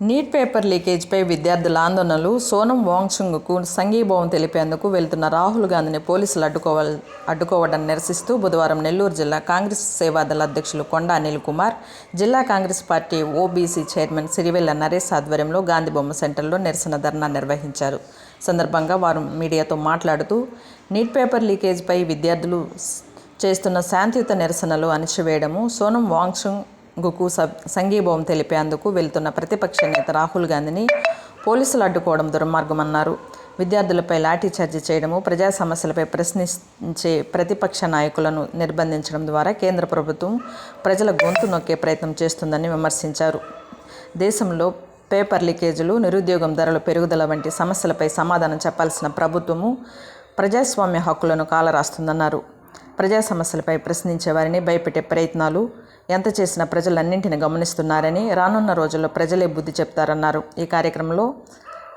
Neat paper లీకేజ్పై విద్యార్థుల ఆందోళనలు. సోనం వాంగ్చుక్కు సంఘీభావం తెలిపేందుకు వెళ్తున్న రాహుల్ గాంధీని పోలీసులు అడ్డుకోవడాన్ని నిరసిస్తూ బుధవారం నెల్లూరు జిల్లా కాంగ్రెస్ సేవాదళ అధ్యక్షులు కొండా అనిల్ కుమార్, జిల్లా Congress party OBC chairman Sirivella Naresh ఆధ్వర్యంలో గాంధీబొమ్మ సెంటర్లో నిరసన ధర్నా నిర్వహించారు. సందర్భంగా వారు మీడియాతో మాట్లాడుతూ నీట్ పేపర్ లీకేజ్పై విద్యార్థులు చేస్తున్న శాంతియుత నిరసనలు అణిచివేయడము, సోనం వాంగ్చుక్కు సంఘీభావం తెలిపేందుకు వెళ్తున్న ప్రతిపక్ష నేత రాహుల్ గాంధీని పోలీసులు అడ్డుకోవడం దుర్మార్గమన్నారు. విద్యార్థులపై లాఠీచార్జీ చేయడము, ప్రజా సమస్యలపై ప్రశ్నించే ప్రతిపక్ష నాయకులను నిర్బంధించడం ద్వారా కేంద్ర ప్రభుత్వం ప్రజల గొంతు నొక్కే ప్రయత్నం చేస్తుందని విమర్శించారు. దేశంలో పేపర్ లీకేజీలు, నిరుద్యోగం, ధరల పెరుగుదల వంటి సమస్యలపై సమాధానం చెప్పాల్సిన ప్రభుత్వము ప్రజాస్వామ్య హక్కులను కాలరాస్తుందన్నారు. ప్రజా సమస్యలపై ప్రశ్నించే వారిని భయపెట్టే ప్రయత్నాలు ఎంత చేసినా ప్రజలన్నింటినీ గమనిస్తున్నారని, రానున్న రోజుల్లో ప్రజలే బుద్ధి చెప్తారన్నారు. ఈ కార్యక్రమంలో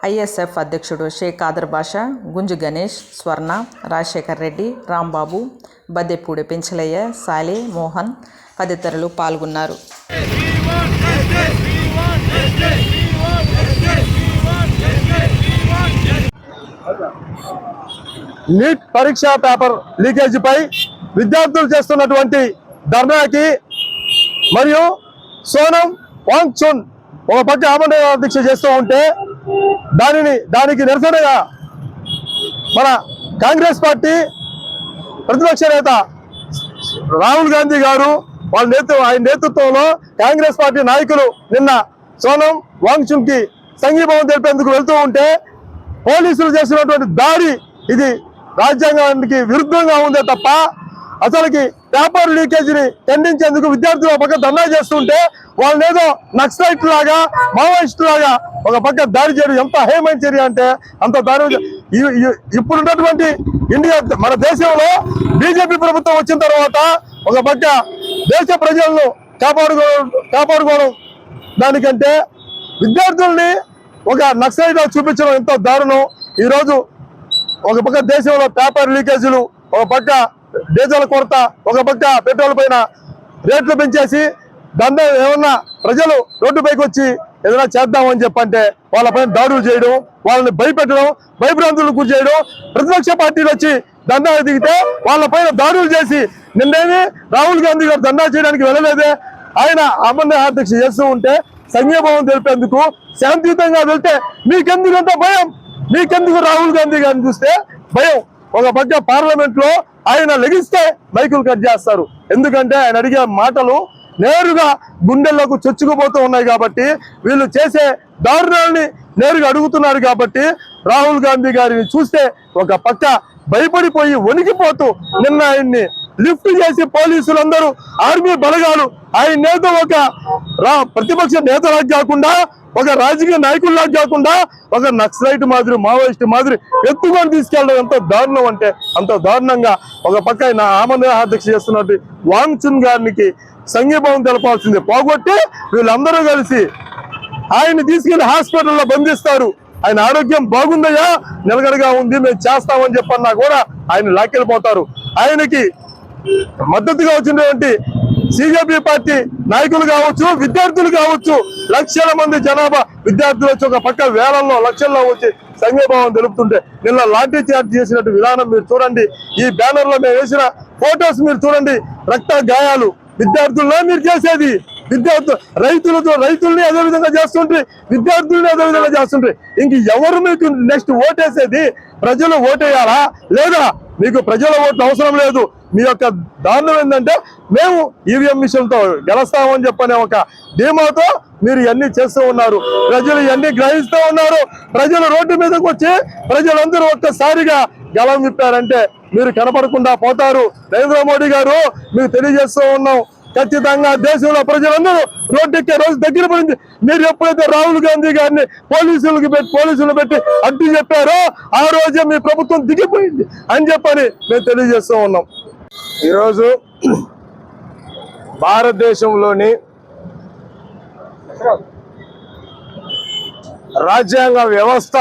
ఐఎస్ఎఫ్ అధ్యక్షుడు షేక్ ఆదర్ బాషా, గుంజు గణేష్, స్వర్ణ, రాజశేఖర్ రెడ్డి, రాంబాబు, బద్దెపూడి పెంచలయ్య, సాలే, మోహన్ తదితరులు పాల్గొన్నారు. నీట్ పరీక్షా పేపర్ లీకేజీపై విద్యార్థులు చేస్తున్నటువంటి ధర్నాకి మరియు సోనం వాంగ్చుక్ ఒక పక్క ఆమరణ దీక్ష చేస్తూ ఉంటే దానికి నిరసనగా మన కాంగ్రెస్ పార్టీ ప్రతిపక్ష నేత రాహుల్ గాంధీ గారు ఆయన నేతృత్వంలో కాంగ్రెస్ పార్టీ నాయకులు నిన్న సోనం వాంగ్చుక్ కి సంఘీభావం తెలిపేందుకు వెళ్తూ ఉంటే పోలీసులు చేసినటువంటి దాడి ఇది రాజ్యాంగానికి విరుద్ధంగా ఉందే తప్ప అసలుకి పేపర్ లీకేజీని ఖండించేందుకు విద్యార్థులు ఒక పక్క ధర్నా చేస్తుంటే వాళ్ళని ఏదో నక్సలైట్ లాగా, మావోయిస్ట్ లాగా ఒక పక్క దాడి చేయడం ఎంత హేమైన చర్య అంటే అంత దారుణ. ఇప్పుడున్నటువంటి మన దేశంలో బీజేపీ ప్రభుత్వం వచ్చిన తర్వాత ఒక పక్క దేశ ప్రజలను కాపాడుకోవడం దానికంటే విద్యార్థుల్ని ఒక నక్సలైట్ చూపించడం ఎంతో దారుణం. ఈరోజు ఒక పక్క దేశంలో పేపర్ లీకేజీలు, ఒక పక్క డీజిల్ కొరత, ఒక పక్క పెట్రోల్ పైన రేట్లు పెంచేసి దాన్ని ఏమన్నా ప్రజలు రోడ్డుపైకి వచ్చి ఏదైనా చేద్దామని చెప్పంటే వాళ్ళపైన దాడులు చేయడం, వాళ్ళని భయపెట్టడం, భయభ్రాంతులకు గురి చేయడం, ప్రతిపక్ష పార్టీలు వచ్చి దండా దిగితే వాళ్ళపైన దాడులు చేసి నిన్నేమి రాహుల్ గాంధీ గారు దండా చేయడానికి వెళ్ళలేదే, ఆయన ఆమరణ దీక్ష చేస్తూ ఉంటే సంఘీభావం తెలిపేందుకు శాంతియుతంగా వెళ్తే మీకెందుకంత భయం? మీకెందుకు రాహుల్ గాంధీ గారిని చూస్తే భయం? ఒక పక్క పార్లమెంట్ లో ఆయన లెగిస్తే మైకులు కట్ చేస్తారు. ఎందుకంటే ఆయన అడిగే మాటలు నేరుగా గుండెల్లోకి చొచ్చుకుపోతూ ఉన్నాయి కాబట్టి, వీళ్ళు చేసే దారుణాలని నేరుగా అడుగుతున్నారు కాబట్టి రాహుల్ గాంధీ గారిని చూస్తే ఒక పక్క భయపడిపోయి వణికిపోతూ నిన్న ఆయన్ని లిఫ్ట్ చేసి పోలీసులందరూ, ఆర్మీ బలగాలు ఆయన నేత ఒక ప్రతిపక్ష నేతలా కాకుండా, ఒక రాజకీయ నాయకుల్లా కాకుండా ఒక నక్సలైట్ మాదిరి, మావోయిస్ట్ మాదిరి ఎత్తుకొని తీసుకెళ్ళడం ఎంత దారుణం అంటే అంత దారుణంగా ఒక పక్క ఆయన ఆమరణ దీక్ష చేస్తున్నట్టు వాంగ్చుక్ గారికి సంఘీభావం తెలపాల్సింది పోగొట్టి వీళ్ళందరూ కలిసి ఆయన్ని తీసుకెళ్లి హాస్పిటల్లో బంధిస్తారు. ఆయన ఆరోగ్యం బాగుందయ్యా, నిలకడగా ఉంది, మేము చేస్తామని చెప్పన్నా కూడా ఆయన లాక్కెళ్ళిపోతారు. ఆయనకి మద్దతుగా వచ్చినటువంటి సిజేపీ పార్టీ నాయకులు కావచ్చు, విద్యార్థులు కావచ్చు, లక్షల మంది జనాభా విద్యార్థులు వచ్చి ఒక పక్క వేలల్లో లక్షల్లో వచ్చి సంఘీభావం తెలుపుతుంటే నిన్న లాఠీ చార్జ్ చేసినట్టు విధానం మీరు చూడండి. ఈ బ్యానర్ లో మేము వేసిన ఫోటోస్ మీరు చూడండి. రక్త గాయాలు విద్యార్థుల్లో మీరు చేసేది, రైతుల్ని అదే విధంగా చేస్తుంటే విద్యార్థుల్ని అదే విధంగా చేస్తుంటే ఇంక ఎవరు మీకు నెక్స్ట్ ఓటేసేది? ప్రజలు ఓటేయాలా లేదా? మీకు ప్రజల ఓట్లు అవసరం లేదు. మీ యొక్క దారుణం ఏంటంటే మేము ఈవీఎం మిషన్తో గెలుస్తామని చెప్పనే ఒక ధీమాతో మీరు ఇవన్నీ చేస్తూ ఉన్నారు. ప్రజలు ఇవన్నీ గ్రహిస్తూ ఉన్నారు. ప్రజలు రోడ్డు మీదకి వచ్చి ప్రజలందరూ ఒక్కసారిగా గలం విప్పారంటే మీరు కనపడకుండా పోతారు. నరేంద్ర మోడీ గారు మీకు తెలియజేస్తూ ఉన్నాం, ఖచ్చితంగా దేశంలో ప్రజలందరూ రోడ్డెక్కే రోజు దగ్గర పడింది. మీరు ఎప్పుడైతే రాహుల్ గాంధీ గారిని పోలీసులు పెట్టి అడ్డు చెప్పారో ఆ రోజే మీ ప్రభుత్వం దిగిపోయింది అని చెప్పని మేము తెలియజేస్తూ ఉన్నాం. ఈరోజు భారతదేశంలోని రాజ్యాంగ వ్యవస్థ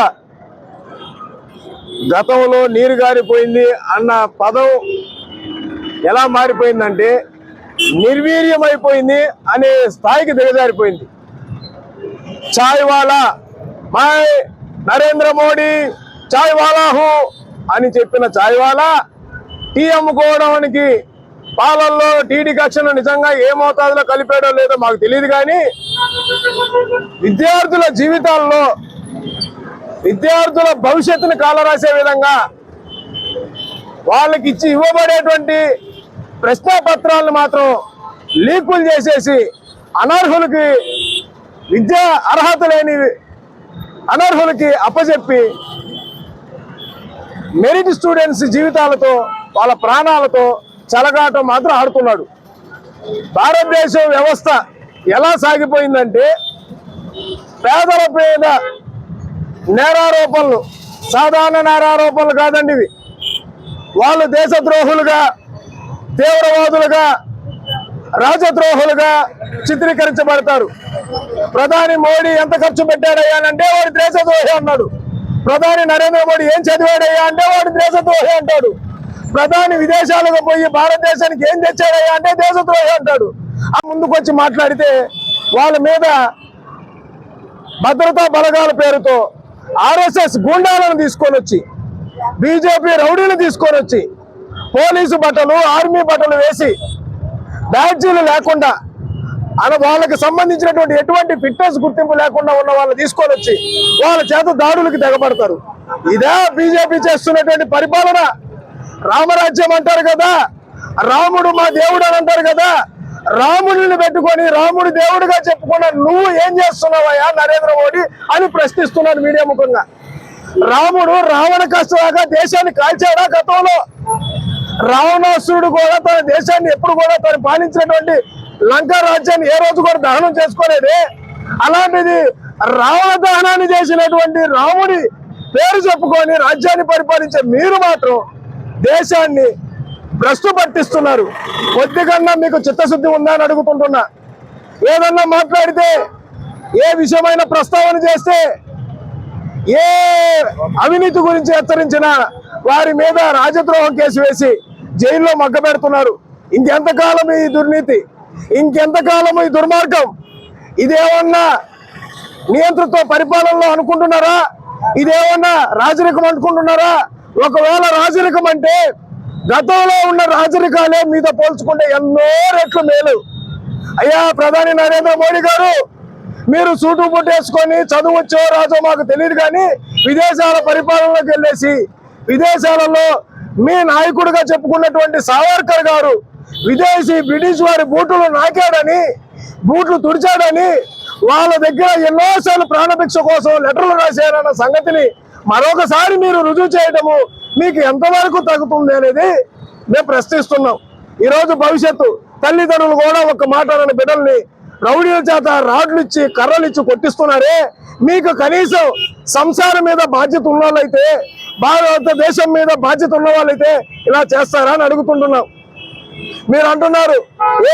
గతంలో నీరు గారిపోయింది అన్న పదం ఎలా మారిపోయిందంటే నిర్వీర్యమైపోయింది అనే స్థాయికి దిగజారిపోయింది. చాయ్ వాలా మై నరేంద్ర మోడీ చాయ్ వాలా హూ అని చెప్పిన చాయ్ వాలా టీ అమ్ముకోవడానికి పాలల్లో టీ డికాక్షన్ నిజంగా ఏ మోతాదులో కలిపాడో లేదో మాకు తెలియదు, కానీ విద్యార్థుల జీవితాల్లో విద్యార్థుల భవిష్యత్తుని కాలరాసే విధంగా వాళ్ళకి ఇవ్వబడేటువంటి ప్రశ్నాపత్రాలను మాత్రం లీకులు చేసేసి అనర్హులకి విద్యా అర్హత లేని అనర్హులకి అప్పచెప్పి మెరిట్ స్టూడెంట్స్ జీవితాలతో వాళ్ళ ప్రాణాలతో చెలగాటం మాత్రం ఆడుతున్నాడు. భారతదేశం వ్యవస్థ ఎలా సాగిపోయిందంటే పేదల మీద నేరారోపణలు, సాధారణ నేరారోపణలు కాదండి ఇవి. వాళ్ళు దేశద్రోహులుగా, తీవ్రవాదులుగా, రాజద్రోహులుగా చిత్రీకరించబడతారు. ప్రధాని మోడీ ఎంత ఖర్చు పెట్టాడయ్యానంటే వాడు దేశద్రోహి అన్నాడు. ప్రధాని నరేంద్ర మోడీ ఏం చదివాడయ్యా అంటే వాడు దేశద్రోహి అంటాడు. ప్రధాని విదేశాలకు పోయి భారతదేశానికి ఏం తెచ్చాడయ్యా అంటే దేశద్రోహి అంటాడు. ఆ ముందుకొచ్చి మాట్లాడితే వాళ్ళ మీద భద్రతా బలగాల పేరుతో ఆర్ఎస్ఎస్ గూండాలను తీసుకొని వచ్చి, బీజేపీ రౌడీలు తీసుకొని వచ్చి పోలీసు బట్టలు, ఆర్మీ బట్టలు వేసి బ్యాడ్జీలు లేకుండా వాళ్ళకి సంబంధించినటువంటి ఎటువంటి ఫిట్నెస్ గుర్తింపు లేకుండా ఉన్న వాళ్ళు తీసుకొని వచ్చి వాళ్ళ చేత దాడులకు తెగబడతారు. ఇదే బీజేపీ చేస్తున్నటువంటి పరిపాలన. రామరాజ్యం అంటారు కదా, రాముడు మా దేవుడు అని అంటారు కదా, రాముడిని పెట్టుకొని రాముడు దేవుడిగా చెప్పుకున్న నువ్వు ఏం చేస్తున్నావయ్యా నరేంద్ర మోడీ అని ప్రశ్నిస్తున్నాడు మీడియా ముఖంగా. రాముడు రావణ కష్టలాగా దేశాన్ని కాల్చాడా? గతంలో రావణాసురుడు కూడా తన దేశాన్ని ఎప్పుడు కూడా తను పాలించినటువంటి లంకా రాజ్యాన్ని ఏ రోజు కూడా దహనం చేసుకోలేదే. అలాంటిది రావణ దహనాన్ని చేసినటువంటి రాముడి పేరు చెప్పుకొని రాజ్యాన్ని పరిపాలించే మీరు మాత్రం దేశాన్ని భ్రష్టు పట్టిస్తున్నారు. కొద్దిగన్నా మీకు చిత్తశుద్ధి ఉందా అని అడుగుతుంటున్నా. ఏదన్నా మాట్లాడితే, ఏ విషయమైన ప్రస్తావన చేస్తే, ఏ అవినీతి గురించి హెచ్చరించినా వారి మీద రాజద్రోహం కేసు వేసి జైల్లో మగ్గబెడుతున్నారు. ఇంకెంతకాలం ఈ దుర్నీతి, ఇంకెంతకాలం ఈ దుర్మార్గం? ఇదేమన్నా నియంత్రిత పరిపాలనలో అనుకుంటున్నారా? ఇదేమన్నా రాజరికం అనుకుంటున్నారా? ఒకవేళ రాజరికం అంటే గతంలో ఉన్న రాజరికాలే మీద పోల్చుకుంటే ఎన్నో రెట్లు మేలు. అయ్యా ప్రధాని నరేంద్ర మోడీ గారు, మీరు సూటు పుట్టేసుకొని చదువుచ్చో రాజో మాకు తెలియదు, కానీ విదేశాల పరిపాలనలోకి వెళ్ళేసి విదేశాలలో మీ నాయకుడిగా చెప్పుకున్నటువంటి సావర్కర్ గారు విదేశీ బ్రిటిష్ వారి బూట్లు నాకాడని, బూట్లు తుడిచాడని వాళ్ళ దగ్గర ఎన్నోసార్లు ప్రాణభిక్ష కోసం లెటర్లు రాశారన్న సంగతిని మరొకసారి మీరు రుజువు చేయడము మీకు ఎంతవరకు తగ్గుతుంది అనేది మేము ప్రశ్నిస్తున్నాం. ఈరోజు భవిష్యత్తు తల్లిదండ్రులు కూడా ఒక మాట అనే బిడ్డల్ని రౌడీల చేత రాడ్లు ఇచ్చి కర్రలు ఇచ్చి కొట్టిస్తున్నారే. మీకు కనీసం సంసారం మీద బాధ్యత ఉన్న వాళ్ళైతే, భారతదేశం మీద బాధ్యత ఉన్న వాళ్ళైతే ఇలా చేస్తారా అని అడుగుతుంటున్నాం. మీరు అంటున్నారు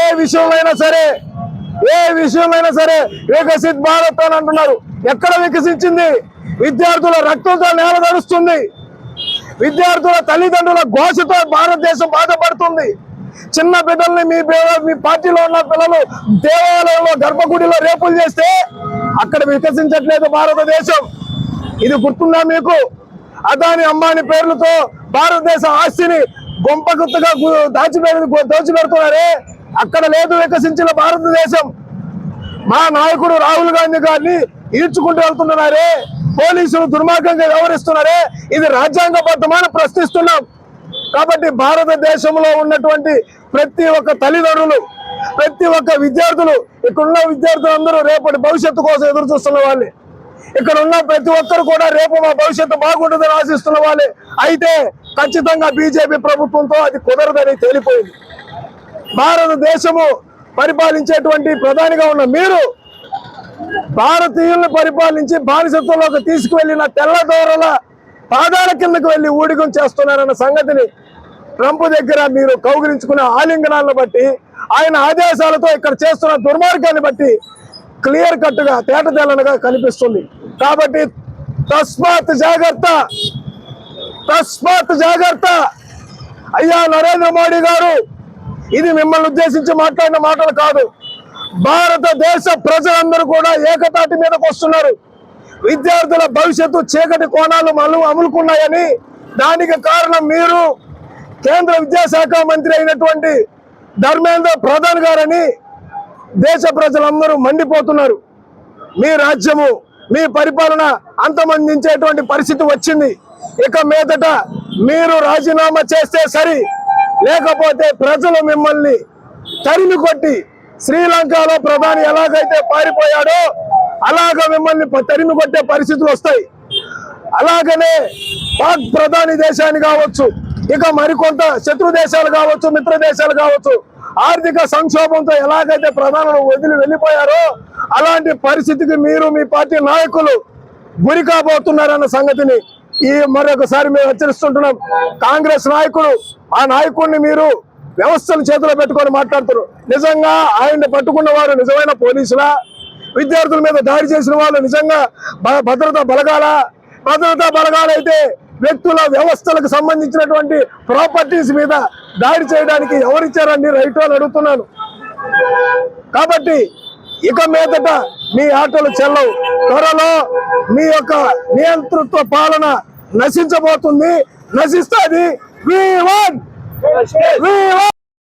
ఏ విషయంలో సరే వికసిత్ భారత్ అని అంటున్నారు. ఎక్కడ వికసించింది? విద్యార్థుల రక్తంతో నేల తడుస్తుంది. విద్యార్థుల తల్లిదండ్రుల ఘోషతో భారతదేశం బాధపడుతుంది. చిన్న బిడ్డల్ని మీ పార్టీలో ఉన్న పిల్లలు దేవాలయంలో గర్భగుడిలో రేపులు చేస్తే అక్కడ వికసించట్లేదు భారతదేశం. ఇది గుర్తుందా మీకు? అదాని అంబానీ పేర్లతో భారతదేశ ఆస్తిని గొంపగుత్తగా దోచిపెడుతున్నారే. అక్కడ లేదు వికసించిన భారతదేశం. మా నాయకుడు రాహుల్ గాంధీ గారిని ఈడ్చుకుంటూ వెళ్తున్నారే. పోలీసులు దుర్మార్గంగా వ్యవహరిస్తున్నారే. ఇది రాజ్యాంగబద్ధమని ప్రశ్నిస్తున్నాం. కాబట్టి భారతదేశంలో ఉన్నటువంటి ప్రతి ఒక్క తల్లిదండ్రులు, ప్రతి ఒక్క విద్యార్థులు, ఇక్కడున్న విద్యార్థులందరూ రేపటి భవిష్యత్తు కోసం ఎదురు చూస్తున్న వాళ్ళే. ఇక్కడ ఉన్న ప్రతి ఒక్కరు కూడా రేపు మా భవిష్యత్తు బాగుంటుందని ఆశిస్తున్న వాళ్ళే. అయితే ఖచ్చితంగా బీజేపీ ప్రభుత్వంతో అది కుదరదని తేలిపోయింది. భారతదేశము పరిపాలించేటువంటి ప్రధానిగా ఉన్న మీరు భారతీయుల్ని పరిపాలించి బానిసత్వంలోకి తీసుకువెళ్లిన తెల్లదోరల పాదాల కిందకు వెళ్లి ఊడిగం చేస్తున్నారన్న సంగతిని ట్రంప్ దగ్గర మీరు కౌగిలించుకున్న ఆలింగనాలను బట్టి, ఆయన ఆదేశాలతో ఇక్కడ చేస్తున్న దుర్మార్గాన్ని బట్టి క్లియర్ కట్ గా తేటతెల్లనగా కనిపిస్తుంది. కాబట్టి తస్మాత్ జాగ్రత్త అయ్యా నరేంద్ర మోడీ గారు. ఇది మిమ్మల్ని ఉద్దేశించి మాట్లాడిన మాటలు కాదు. భారతదేశ ప్రజలందరూ కూడా ఏకతాటి మీదకి వస్తున్నారు. విద్యార్థుల భవిష్యత్తు చీకటి కోణాలు అములుకున్నాయని, దానికి కారణం మీరు కేంద్ర విద్యాశాఖ మంత్రి అయినటువంటి ధర్మేంద్ర ప్రధాన్ గారని దేశ ప్రజలందరూ మండిపోతున్నారు. మీ రాజ్యము, మీ పరిపాలన అంతమందించేటువంటి పరిస్థితి వచ్చింది. ఇక మీదట మీరు రాజీనామా చేస్తే సరి, లేకపోతే ప్రజలు మిమ్మల్ని తరిమి కొట్టి, శ్రీలంకలో ప్రధాని ఎలాగైతే పారిపోయాడో అలాగ మిమ్మల్ని తరిమి కొట్టే పరిస్థితులు వస్తాయి. అలాగనే పాక్ ప్రధాని దేశాన్ని కావచ్చు, ఇక మరికొంత శత్రు దేశాలు కావచ్చు, మిత్ర దేశాలు కావచ్చు, ఆర్థిక సంక్షోభంతో ఎలాగైతే ప్రధానులు వదిలి వెళ్ళిపోయారో అలాంటి పరిస్థితికి మీరు, మీ పార్టీ నాయకులు గురి కాబోతున్నారన్న సంగతిని మరొకసారి మేము హెచ్చరిస్తుంటున్నాం. కాంగ్రెస్ నాయకులు, ఆ నాయకుడిని మీరు వ్యవస్థను చేతిలో పెట్టుకొని మాట్లాడుతున్నారు. నిజంగా ఆయన్ని పట్టుకున్న వారు నిజమైన పోలీసులా? విద్యార్థుల మీద దాడి చేసిన వాళ్ళు నిజంగా భద్రతా బలగాలైతే వ్యక్తుల వ్యవస్థలకు సంబంధించినటువంటి ప్రాపర్టీస్ మీద దాడి చేయడానికి ఎవరిచ్చారండి రైట్ అని అడుగుతున్నాను. కాబట్టి ఇక మీదట మీ ఆటలు చెల్లవు. త్వరలో మీ యొక్క నియంతృత్వ పాలన నశించబోతుంది, నశిస్తుంది.